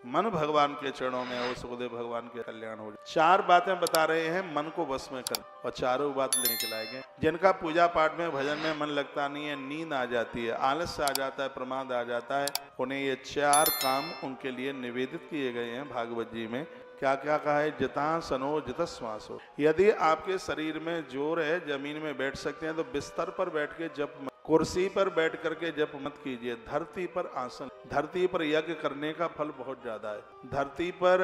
मन भगवान के चरणों में हो, सुखदेव भगवान के कल्याण हो जाए। 4 बातें बता रहे हैं मन को वश में कर, और चारों बात लेने के लायक। जिनका पूजा पाठ में भजन में मन लगता नहीं है, नींद आ जाती है, आलस्य आ जाता है, प्रमाद आ जाता है, उन्हें ये 4 काम उनके लिए निवेदित किए गए हैं भागवत जी में। क्या क्या कहा है? जितासनो जितश्वासो। यदि आपके शरीर में जोर है, जमीन में बैठ सकते हैं तो बिस्तर पर बैठ के जप, कुर्सी पर बैठ करके जप मत कीजिए। धरती पर आसन, धरती पर यज्ञ करने का फल बहुत ज्यादा है। धरती पर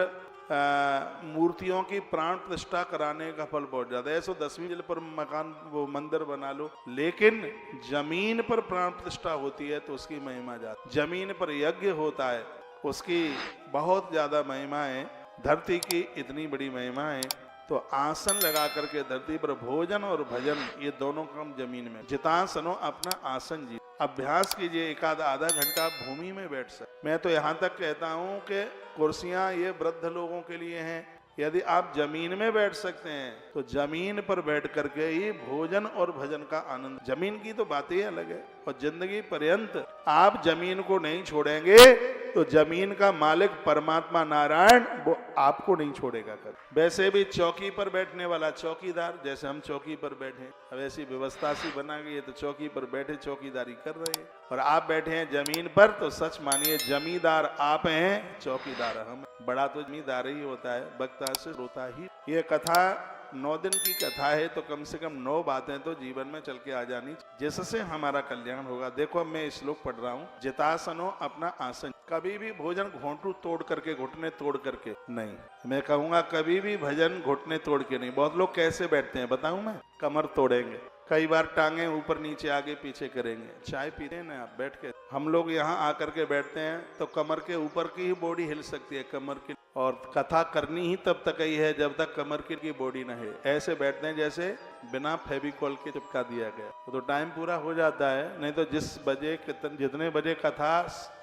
मूर्तियों की प्राण प्रतिष्ठा कराने का फल बहुत ज्यादा है। 10वीं जल पर मकान वो मंदिर बना लो, लेकिन जमीन पर प्राण प्रतिष्ठा होती है तो उसकी महिमा ज्यादा। जमीन पर यज्ञ होता है उसकी बहुत ज्यादा महिमा है। धरती की इतनी बड़ी महिमा है तो आसन लगा करके धरती पर भोजन और भजन ये दोनों काम जमीन में। जितासनो, अपना आसन जी अभ्यास कीजिए। एक आधा घंटा भूमि में बैठ सकते। मैं तो यहाँ तक कहता हूँ कि कुर्सियाँ ये वृद्ध लोगों के लिए हैं। यदि आप जमीन में बैठ सकते हैं तो जमीन पर बैठ करके ही भोजन और भजन का आनंद। जमीन की तो बात ही अलग है, और जिंदगी पर्यंत आप जमीन को नहीं छोड़ेंगे तो जमीन का मालिक परमात्मा नारायण वो आपको नहीं छोड़ेगा कभी। वैसे भी चौकी पर बैठने वाला चौकीदार, जैसे हम चौकी पर बैठे, अब ऐसी व्यवस्था सी बना गई है तो चौकी पर बैठे चौकीदारी कर रहे हैं, और आप बैठे हैं जमीन पर तो सच मानिए जमींदार आप हैं, चौकीदार हम। बड़ा तो जमींदार ही होता है, वक्ता से रोता ही। ये कथा 9 दिन की कथा है तो कम से कम 9 बातें तो जीवन में चल के आ जानी जिससे हमारा कल्याण होगा। देखो अब मैं श्लोक पढ़ रहा हूँ। जितासनो, अपना आसन। कभी भी भोजन घोंटू तोड़ करके, घुटने तोड़ करके नहीं। मैं कहूंगा कभी भी भजन घुटने तोड़ के नहीं। बहुत लोग कैसे बैठते हैं बताऊं मैं? कमर तोड़ेंगे, कई बार टांगे ऊपर नीचे आगे पीछे करेंगे। चाय पीते हैं ना आप बैठ के, हम लोग यहाँ आकर के बैठते हैं तो कमर के ऊपर की ही बॉडी हिल सकती है, कमर की। और कथा करनी ही तब तक ही है जब तक कमर की बॉडी न है। ऐसे बैठते हैं जैसे बिना फेविकॉल के चिपका दिया गया, तो टाइम पूरा हो जाता है। नहीं तो जितने बजे कथा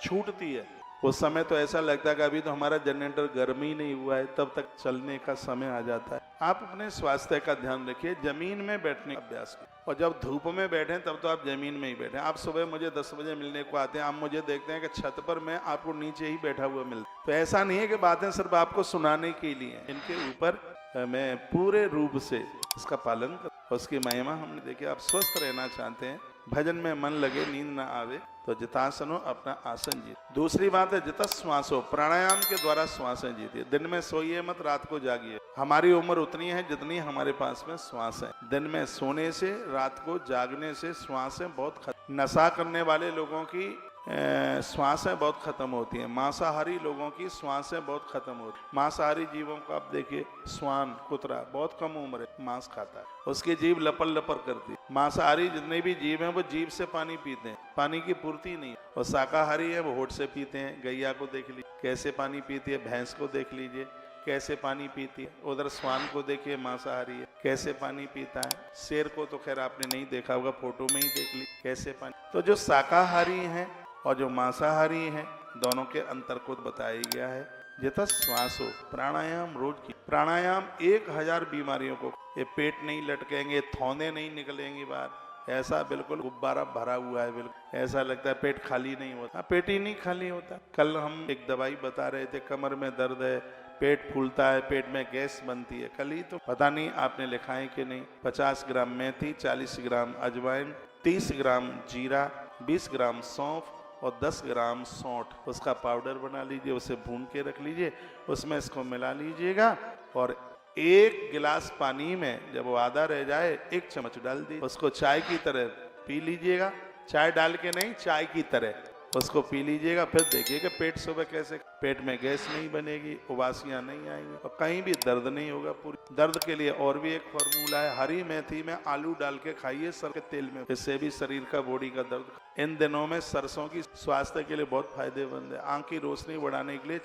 छूटती है उस समय तो ऐसा लगता है कि अभी तो हमारा जनरेटर गर्म ही नहीं हुआ है, तब तक चलने का समय आ जाता है। आप अपने स्वास्थ्य का ध्यान रखिए, जमीन में बैठने का अभ्यास कीजिए। और जब धूप में बैठे तब तो आप जमीन में ही बैठे। आप सुबह मुझे 10 बजे मिलने को आते हैं, आप मुझे देखते हैं कि छत पर मैं आपको नीचे ही बैठा हुआ मिलता। तो ऐसा नहीं है कि बातें सिर्फ आपको सुनाने के लिए, इनके ऊपर मैं पूरे रूप से इसका पालन कर, उसकी महिमा हमने देखी। आप स्वस्थ रहना चाहते हैं, भजन में मन लगे, नींद ना आवे, तो जितासनो, अपना आसन जीत। दूसरी बात है जितश्वासो, प्राणायाम के द्वारा श्वासें जीतिए। दिन में सोइए मत, रात को जागिए। हमारी उम्र उतनी है जितनी हमारे पास में श्वास है। दिन में सोने से, रात को जागने से श्वासें बहुत नशा करने वाले लोगों की श्वासें बहुत खत्म होती हैं। मांसाहारी लोगों की श्वासें बहुत खत्म होती हैं। मांसाहारी जीवों को आप देखिए, श्वान, कुतरा बहुत कम उम्र है मांस खाता है, उसकी जीभ लपर लपर करती है। मांसाहारी जितने भी जीव हैं वो जीभ से पानी पीते हैं, पानी की पूर्ति नहीं है। और शाकाहारी है वो होठ से पीते हैं। गैया को देख लीजिए कैसे पानी पीती है, भैंस को देख लीजिए कैसे पानी पीती है। उधर श्वान को देखिए, मांसाहारी है, कैसे पानी पीता है। शेर को तो खैर आपने नहीं देखा होगा, फोटो में ही देख ली कैसे पानी। तो जो शाकाहारी हैं और जो मांसाहारी हैं, दोनों के अंतर को बताया गया है। जितश्वासो, प्राणायाम रोज की। प्राणायाम 1000 बीमारियों को, ये पेट नहीं लटकेंगे, थौने नहीं निकलेंगी बाहर, ऐसा बिल्कुल गुब्बारा भरा हुआ है, बिल्कुल ऐसा लगता है पेट खाली नहीं होता। पेट ही नहीं खाली होता। कल हम एक दवाई बता रहे थे, कमर में दर्द है, पेट फूलता है, पेट में गैस बनती है। कल ही तो, पता नहीं आपने लिखा है कि नहीं, 50 ग्राम मेथी, 40 ग्राम अजवाइन, 30 ग्राम जीरा, 20 ग्राम सौंफ और 10 ग्राम सौंठ, उसका पाउडर बना लीजिए, उसे भून के रख लीजिए, उसमें इसको मिला लीजिएगा और 1 गिलास पानी में जब वो आधा रह जाए 1 चम्मच डाल दीजिए, उसको चाय की तरह पी लीजिएगा। चाय डाल के नहीं, चाय की तरह उसको पी लीजिएगा। फिर देखिएगा पेट सुबह कैसे, पेट में गैस नहीं बनेगी, उबासियां नहीं आएंगी और कहीं भी दर्द नहीं होगा। पूरी दर्द के लिए और भी एक फॉर्मूला है, हरी मेथी में आलू डाल के खाइए सर के तेल में, इससे भी शरीर का, बॉडी का दर्द। इन दिनों में सरसों की स्वास्थ्य के लिए बहुत फायदेमंद है। आंख की रोशनी बढ़ाने के लिए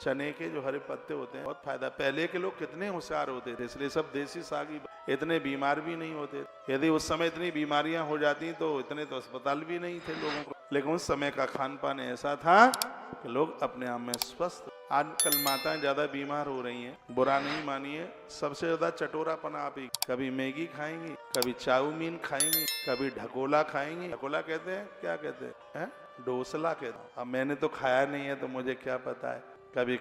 चने के जो हरे पत्ते होते हैं बहुत फायदा। पहले के लोग कितने होशियार होते थे, इसलिए सब देसी सागी, इतने बीमार भी नहीं होते। यदि उस समय इतनी बीमारियां हो जाती तो इतने तो अस्पताल भी नहीं थे लोगों को, लेकिन उस समय का खान पान ऐसा था कि लोग अपने आप में स्वस्थ। आजकल माताएं ज्यादा बीमार हो रही हैं, बुरा नहीं मानिए, सबसे ज्यादा चटोरापना आप ही। कभी मैगी खाएंगी, कभी चाउमीन खाएंगी, कभी ढकोला खाएंगी। ढकोला कहते हैं, क्या कहते हैं? डोसला के। अब मैंने तो खाया नहीं है तो मुझे क्या पता है। कभी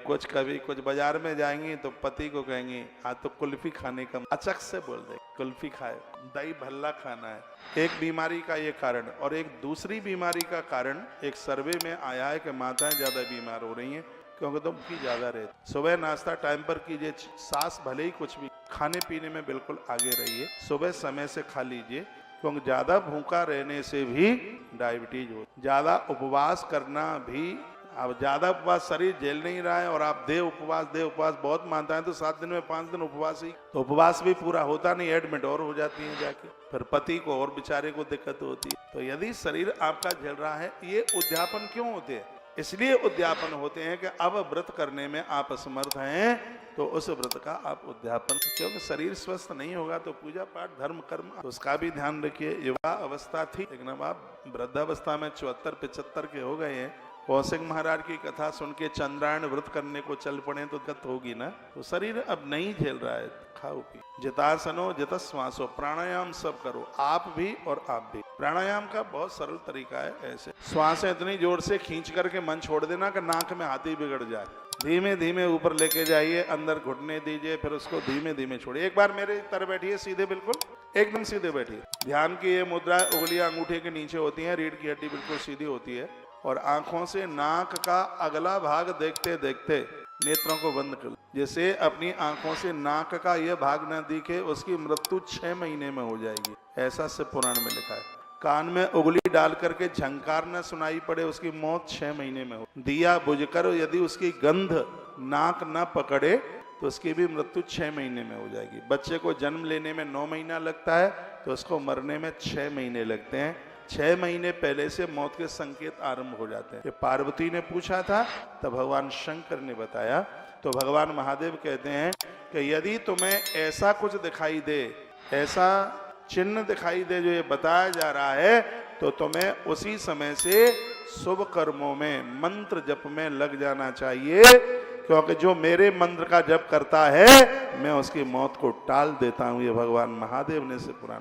कुछ बाजार में जाएंगी तो पति को कहेंगी आज तो कुल्फी खाने का, अचक से बोल दे कुल्फी खाए, दही भल्ला खाना है। एक बीमारी का ये कारण। और एक दूसरी बीमारी का कारण एक सर्वे में आया है कि माताएं ज्यादा बीमार हो रही हैं क्योंकि तुम की ज्यादा रहती। सुबह नाश्ता टाइम पर कीजिए, सास भले ही कुछ भी, खाने पीने में बिल्कुल आगे रहिए, सुबह समय से खा लीजिए क्योंकि ज्यादा भूखा रहने से भी डायबिटीज हो। ज्यादा उपवास करना भी, अब ज्यादा उपवास शरीर झेल नहीं रहा है और आप दे उपवास बहुत मानता है तो 7 दिन में 5 दिन उपवास ही, तो उपवास भी पूरा होता नहीं, एडमिट और हो जाती है जाके, फिर पति को और बेचारे को दिक्कत होती है। तो यदि शरीर आपका झेल रहा है, ये उद्यापन क्यों होते हैं? इसलिए उद्यापन होते हैं कि अब व्रत करने में आप असमर्थ हैं तो उस व्रत का आप उद्यापन, क्योंकि शरीर स्वस्थ नहीं होगा तो पूजा पाठ धर्म कर्म तो उसका भी ध्यान रखिए। युवा अवस्था थी लेकिन अब आप वृद्धावस्था में 74-75 के हो गए हैं। कौशिक महाराज की कथा सुन के चंद्रायण व्रत करने को चल पड़े तो दिक्कत होगी ना। तो शरीर अब नहीं झेल रहा है, खाओ पी, जितासनो जितश्वासो, प्राणायाम सब करो, आप भी और आप भी। प्राणायाम का बहुत सरल तरीका है, ऐसे श्वासें इतनी जोर से खींच करके मन छोड़ देना कि नाक में हाथी बिगड़ जाए। धीमे धीमे ऊपर लेके जाइए, अंदर घुटने दीजिए, फिर उसको धीमे धीमे छोड़िए। एक बार मेरे तरह बैठिए, सीधे, बिल्कुल एकदम सीधे बैठिए। ध्यान की ये मुद्रा उंगलियां अंगूठे के नीचे होती है, रीढ़ की हड्डी बिल्कुल सीधी होती है और आंखों से नाक का अगला भाग देखते देखते नेत्रों को बंद कर। जैसे अपनी आंखों से नाक का यह भाग न दिखे उसकी मृत्यु 6 महीने में हो जाएगी, ऐसा से पुराण में लिखा है। कान में उंगली डाल करके झंकार न सुनाई पड़े उसकी मौत 6 महीने में हो। दिया बुझकर यदि उसकी गंध नाक न पकड़े तो उसकी भी मृत्यु 6 महीने में हो जाएगी। बच्चे को जन्म लेने में 9 महीना लगता है तो उसको मरने में 6 महीने लगते हैं। 6 महीने पहले से मौत के संकेत आरंभ हो जाते हैं। पार्वती ने पूछा था तब भगवान शंकर ने बताया। तो भगवान महादेव कहते हैं कि यदि तुम्हें ऐसा कुछ दिखाई दे, ऐसा चिन्ह दिखाई दे जो ये बताया जा रहा है, तो तुम्हें उसी समय से शुभ कर्मों में मंत्र जप में लग जाना चाहिए, क्योंकि जो मेरे मंत्र का जप करता है मैं उसकी मौत को टाल देता हूं। ये भगवान महादेव ने से पुराण